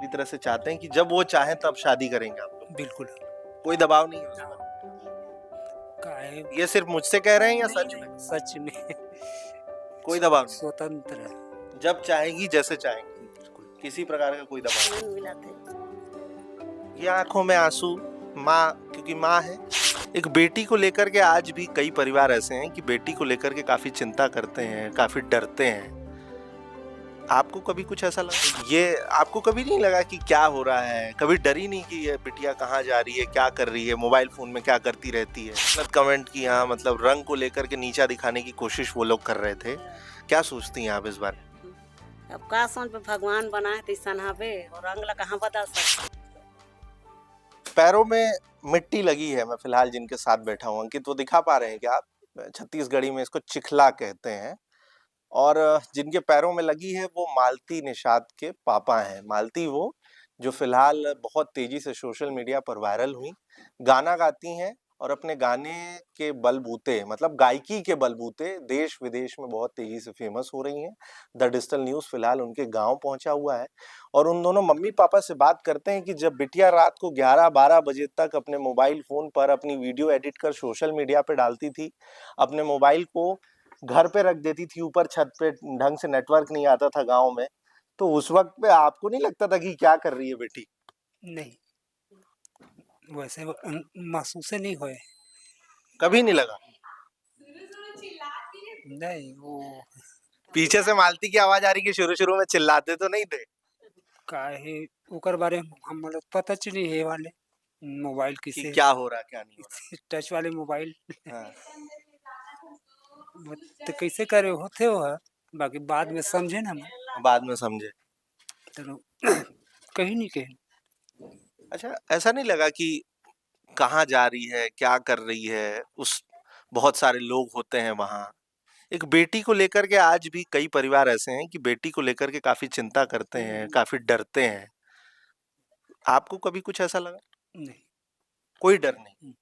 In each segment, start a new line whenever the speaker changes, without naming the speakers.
पूरी तरह से चाहते हैं कि जब वो चाहें तब शादी करेंगे आप लोग?
बिल्कुल।
कोई दबाव नहीं है उस
हाँ।
पर?
काहे?
ये सिर्फ मुझसे कह रहे हैं या सच में?
सच में
कोई दबाव नहीं?
स्वतंत्र है।
जब चाहेंगी जैसे चाहेंगी,
बिल्कुल।
किसी प्रकार का कोई दबाव
नहीं मिला थे।
नहीं। ये आंखों में आंसू माँ, क्योंकि माँ है। एक बेटी को लेकर के आज भी कई परिवार ऐसे हैं कि बेटी को लेकर के काफी चिंता करते हैं, काफी डरते हैं। आपको कभी कुछ ऐसा लगा? ये आपको कभी नहीं लगा कि क्या हो रहा है? कभी डरी नहीं कि ये बिटिया कहाँ जा रही है, क्या कर रही है, मोबाइल फोन में क्या करती रहती है? मतलब कमेंट की, हाँ, मतलब रंग को लेकर के नीचा दिखाने की कोशिश वो लोग कर रहे थे। क्या सोचती हैं आप इस बारे में?
अब का सोच पे भगवान बनाए थे सनहावे और रंग ला कहाँ बदल सकते।
पैरों में मिट्टी लगी है। मैं फिलहाल जिनके साथ बैठा हूँ, अंकित, वो दिखा पा रहे हैं कि आप, छत्तीसगढ़ी में इसको चिखला कहते हैं। और जिनके पैरों में लगी है वो मालती निषाद के पापा हैं। मालती वो जो फिलहाल बहुत तेजी से सोशल मीडिया पर वायरल हुई, गाना गाती हैं और अपने गाने के बलबूते, मतलब गायकी के बलबूते, देश विदेश में बहुत तेजी से फेमस हो रही हैं। द डिजिटल न्यूज़ फिलहाल उनके गांव पहुंचा हुआ है और उन दोनों मम्मी पापा से बात करते हैं कि जब बिटिया रात को 11-12 बजे तक अपने मोबाइल फोन पर अपनी वीडियो एडिट कर सोशल मीडिया पे डालती थी, अपने मोबाइल को घर पे रख देती थी, ऊपर छत पे ढंग से नेटवर्क नहीं आता था गांव में, तो उस वक्त पे आपको नहीं लगता था कि क्या कर रही है बेटी?
नहीं, वैसे महसूस नहीं हुए।
कभी नहीं लगा?
नहीं, वो
पीछे से मालती की आवाज आ रही कि शुरू शुरू में चिल्लाते तो नहीं थे?
काहे ओकर बारे में हम लोग पता चली है वाले मोबाइल
कि
किसे
क्या हो रहा क्या नहीं हो
टच वाले मोबाइल
रहा? हाँ।
तो कैसे करे होते हो है? बाकी बाद में समझे ना हम
बाद में समझे।
तो कहीं नहीं कहीं।
अच्छा, ऐसा नहीं लगा कि कहाँ जा रही है, क्या कर रही है? उस बहुत सारे लोग होते हैं वहां। एक बेटी को लेकर के आज भी कई परिवार ऐसे हैं कि बेटी को लेकर के काफी चिंता करते हैं, काफी डरते हैं। आपको कभी कुछ ऐसा लगा?
नहीं।
कोई डर नहीं?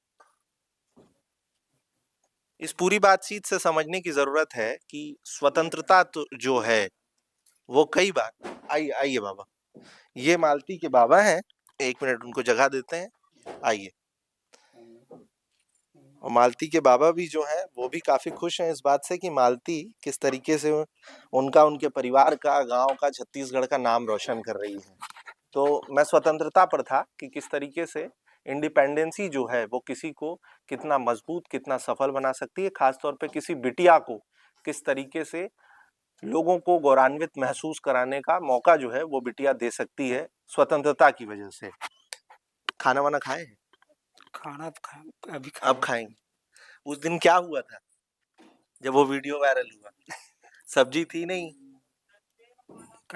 इस पूरी बातचीत से समझने की जरूरत है कि स्वतंत्रता तो जो है वो कई बार, आइए आइए बाबा, ये मालती के बाबा हैं, एक मिनट उनको जगह देते हैं, आइए। और मालती के बाबा भी जो हैं वो भी काफी खुश हैं इस बात से कि मालती किस तरीके से उनका, उनके परिवार का, गांव का, छत्तीसगढ़ का नाम रोशन कर रही है। तो मैं स्वतंत्रता पर था कि किस तरीके से इंडिपेंडेंसी जो है वो किसी को कितना मजबूत, कितना सफल बना सकती है, खासतौर पे किसी बिटिया को किस तरीके से लोगों को गौरवान्वित महसूस कराने का मौका जो है वो बिटिया दे सकती है स्वतंत्रता की वजह से। खाना वाना खाए?
खाना अभी
अब खाएंगे। उस दिन क्या हुआ था जब वो वीडियो वायरल हुआ? सब्जी थी नहीं?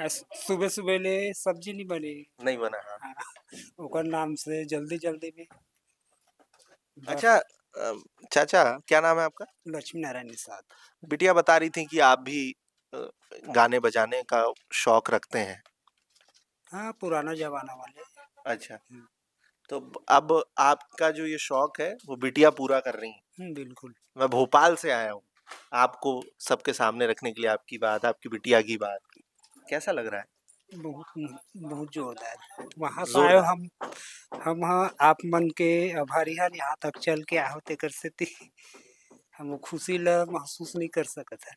सुबह सुबह ले सब्जी नहीं बने।
नहीं बना? हाँ।
ओकर नाम से जल्दी जल्दी में
अच्छा, चाचा क्या नाम है आपका?
लक्ष्मी नारायण निषाद।
बिटिया बता रही थी कि आप भी गाने बजाने का शौक रखते हैं।
हाँ, पुराना जमाना वाले।
अच्छा, तो अब आपका जो ये शौक है वो बिटिया पूरा कर रही है।
बिल्कुल।
मैं भोपाल से आया हूँ आपको सबके सामने रखने के लिए, आपकी बात, आपकी बिटिया की बात। कैसा लग रहा है?
बहुत बहुत जोरदार। वहाँ से आयो
जोरदार।
हम हाँ आप मन के आभारी हन, यहाँ तक चल के आहो तेकर सेती हम वो खुशी ला महसूस नहीं कर सकत है।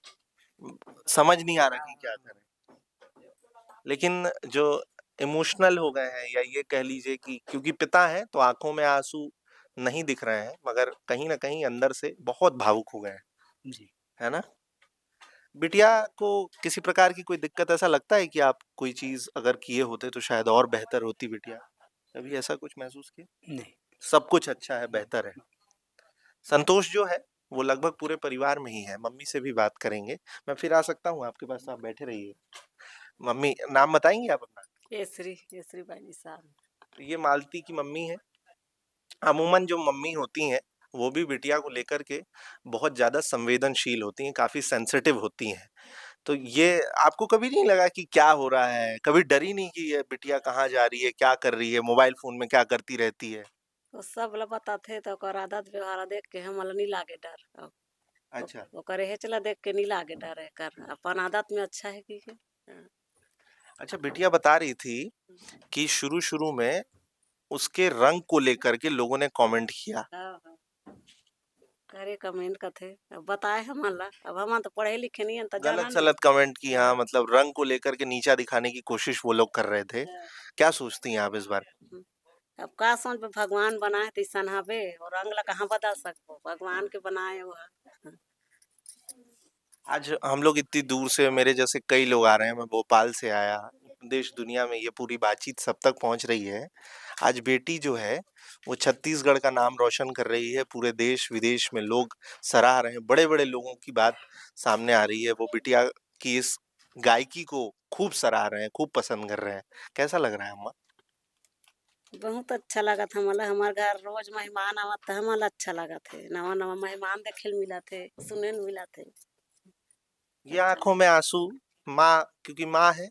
समझ नहीं आ रहा कि क्या करें, लेकिन जो इमोशनल हो गए हैं, या ये कह लीजिए कि क्योंकि पिता हैं तो आंखों में आंसू नहीं दिख रहे हैं, मगर कहीं ना कहीं अंदर से बहुत भावुक हो गए हैं,
जी।
है ना? बिटिया को किसी प्रकार की कोई दिक्कत, ऐसा लगता है कि आप कोई चीज अगर किए होते तो शायद और बेहतर होती बिटिया? कभी ऐसा कुछ महसूस किया?
नहीं।
सब कुछ अच्छा है, बेहतर है। संतोष जो है वो लगभग पूरे परिवार में ही है। मम्मी से भी बात करेंगे। मैं फिर आ सकता हूँ आपके पास, आप बैठे रहिए। मम्मी, नाम बताएंगे आप अपना?
केसरी बाई निषाद।
तो ये मालती की मम्मी है। अमूमन जो मम्मी होती हैं वो भी बिटिया को लेकर के बहुत ज्यादा संवेदनशील होती हैं, काफी सेंसिटिव होती हैं। तो ये आपको कभी नहीं लगा कि क्या हो रहा है? कभी डरी नहीं कि ये बिटिया कहाँ जा रही है, क्या कर रही है, मोबाइल फोन में क्या करती रहती है?
तो सब ला बताते तो ओकर आदत व्यवहार देख के हमला नहीं लागे डर।
अच्छा।
ओकर हे चला देख के नहीं लागे डर है कर अपन आदत में अच्छा है कि हाँ।
अच्छा, बिटिया बता रही थी कि शुरू-शुरू में उसके रंग को लेकर के लोगों ने कमेंट किया।
हाँ, हाँ। करे कमेंट कथे अब बताए हमन ला अब हमन तो पढ़े लिखे नहीं हन तो जाना नहीं।
गलत-सलत कमेंट की, हाँ,
हाँ,
मतलब रंग को लेकर के नीचा दिखाने की कोशिश वो लोग कर रहे थे।
हाँ।
क्या सोचती हैं आप इस बारे में?
अब का सोच पे भगवान बनाए तैसन हवे और रंग ला कहाँ बदल सकबो भगवान के बनाए वो ह।
आज हम लोग इतनी दूर से, मेरे जैसे कई लोग आ रहे हैं, मैं भोपाल से आया, देश दुनिया में ये पूरी बातचीत सब तक पहुंच रही है। आज बेटी जो है वो छत्तीसगढ़ का नाम रोशन कर रही है, पूरे देश विदेश में लोग सराह रहे हैं, बड़े बड़े लोगों की बात सामने आ रही है, वो बिटिया की इस गायकी को खूब सराह रहे हैं, खूब पसंद कर रहे हैं। कैसा लग रहा है अम्मा?
बहुत अच्छा लगा था मला हमार घर रोज मेहमान आवत था हमला अच्छा लगा थे नवा नवा मेहमान देखे मिला थे सुने मिला थे।
ये
अच्छा
आंखों में आंसू, माँ क्योंकि माँ है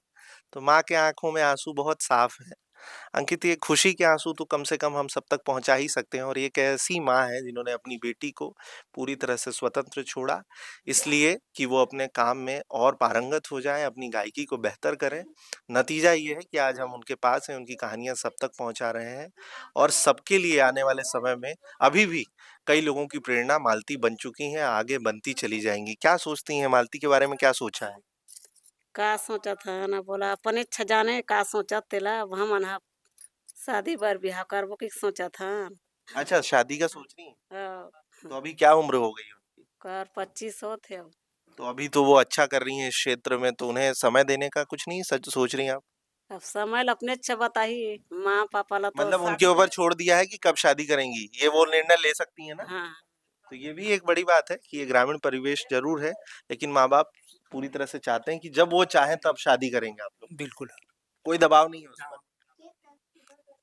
तो माँ के आंखों में आंसू बहुत साफ है। अंकित, ये खुशी के आंसू तो कम से कम हम सब तक पहुंचा ही सकते हैं, और ये एक ऐसी माँ है जिन्होंने अपनी बेटी को पूरी तरह से स्वतंत्र छोड़ा, इसलिए कि वो अपने काम में और पारंगत हो जाए, अपनी गायकी को बेहतर करें। नतीजा ये है कि आज हम उनके पास हैं, उनकी कहानियां सब तक पहुंचा रहे हैं, और सबके लिए आने वाले समय में अभी भी कई लोगों की प्रेरणा मालती बन चुकी हैं, आगे बनती चली जाएंगी। क्या सोचती हैं मालती के बारे में, क्या सोचा है?
का सोचा था ना बोला अपने इच्छा जाने का सोचा तेला अब हमन हा शादी बर ब्याह करबो के सोचा था।
अच्छा, शादी का सोच रही हैं?
हाँ,
तो अभी क्या उम्र हो गई उनकी?
कर 25 होते अब।
तो अभी तो वो अच्छा कर रही हैं इस क्षेत्र में, तो उन्हें समय देने का कुछ नहीं सच सोच रही हैं आप?
अब समय ला अपने अच्छा बताही माँ पापा ला तो
मतलब उनके
शादी
ऊपर छोड़ दिया है कि कब शादी करेंगी, ये वो निर्णय ले सकती हैं ना?
हाँ
तो ये भी एक बड़ी बात है कि ये ग्रामीण परिवेश ज़रूर है, लेकिन माँ-बाप पूरी तरह से चाहते हैं कि जब वो चाहें तब शादी करेंगे आप लोग।
बिल्कुल।
कोई दबाव नहीं है उस पर।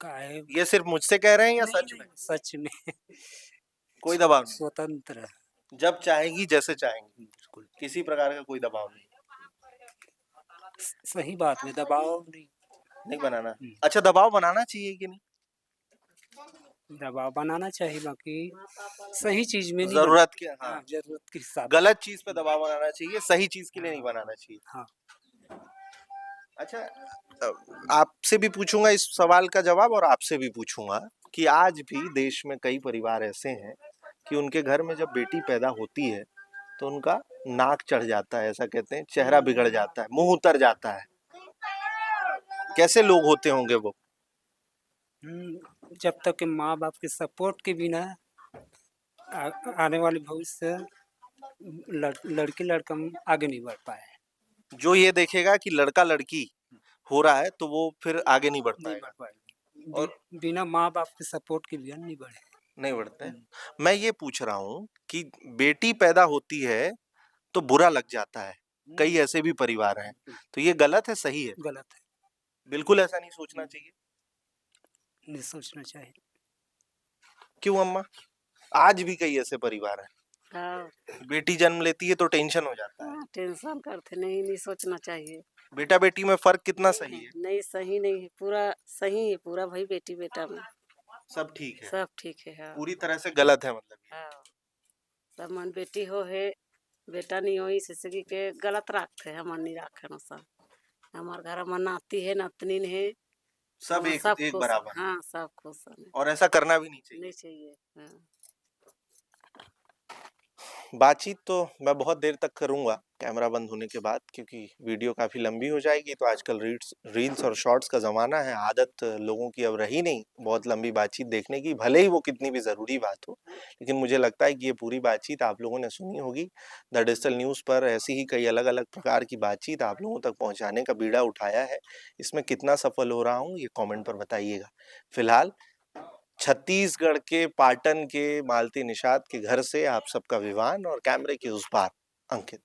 काहे
ये सिर्फ मुझसे कह रहे हैं या
नहीं
सच में?
नहीं सच में
कोई दबाव नहीं।
स्वतंत्र
जब चाहेंगी, जैसे चाहेंगी।
बिल्कुल
किसी प्रकार का कोई दबाव नहीं।
सही बात में दबाव नहीं।
नहीं बनाना। अच्छा, दबाव बनाना चाहिए कि नहीं?
दबाव बनाना चाहिए बाकी सही चीज में नहीं
ज़रूरत के, हाँ।
हाँ, जरूरत के हिसाब
गलत चीज़ पे दबाव बनाना चाहिए, सही चीज़ के लिए नहीं बनाना चाहिए।
हाँ
अच्छा, आपसे भी पूछूंगा इस सवाल का जवाब, और आपसे भी पूछूंगा कि आज भी देश में कई परिवार ऐसे हैं कि उनके घर में जब बेटी पैदा होती है तो उनका नाक चढ़ जाता है, ऐसा कहते हैं, चेहरा बिगड़ जाता है, मुंह उतर जाता है। कैसे लोग होते होंगे वो?
जब तक के माँ बाप के सपोर्ट के बिना आने वाले भविष्य लड़की लड़का आगे नहीं बढ़ पाए।
जो ये देखेगा कि लड़का लड़की हो रहा है तो वो फिर आगे नहीं बढ़
नहीं बढ़
पाएगा,
पाएगा
और
बिना माँ बाप के सपोर्ट के बिना नहीं बढ़े।
नहीं बढ़ते हैं। मैं ये पूछ रहा हूँ कि बेटी पैदा होती है तो बुरा लग जाता है, कई ऐसे भी परिवार हैं, तो ये गलत है, सही है?
गलत है,
बिल्कुल ऐसा नहीं सोचना चाहिए।
नहीं सोचना चाहिए।
क्यों अम्मा? आज भी कई ऐसे परिवार हैं,
हाँ
बेटी जन्म लेती है तो टेंशन हो जाता है।
हाँ, टेंशन करते नहीं नहीं सोचना चाहिए।
बेटा बेटी में फर्क कितना सही है?
नहीं सही नहीं है पूरा सही है पूरा भाई बेटी बेटा में
सब ठीक है,
सब ठीक है। हाँ
पूरी तरह से गलत है मतलब ये?
हाँ सब मन बेटी हो है बेटा नहीं हो इससे के गलत रखते हमन नहीं राखे न सब हमार घर में नाती है नतनी है
सब
हाँ,
एक
सब
एक
खुश
बराबर है,
हाँ सब खुश है
और ऐसा करना भी नहीं चाहिए।
नहीं चाहिए हाँ।
बातचीत तो मैं बहुत देर तक करूंगा कैमरा बंद होने के बाद, क्योंकि वीडियो काफी लंबी हो जाएगी। तो आजकल रील्स और शॉर्ट्स का जमाना है, आदत लोगों की अब रही नहीं बहुत लंबी बातचीत देखने की, भले ही वो कितनी भी जरूरी बात हो। लेकिन मुझे लगता है कि ये पूरी बातचीत आप लोगों ने सुनी होगी। द डिजिटल न्यूज़ पर ऐसी ही कई अलग अलग प्रकार की बातचीत आप लोगों तक पहुंचाने का बीड़ा उठाया है। इसमें कितना सफल हो रहा हूँ ये कॉमेंट पर बताइएगा। फिलहाल छत्तीसगढ़ के पाटन के मालती निषाद के घर से आप सबका विवान, और कैमरे के उस पार अंकित।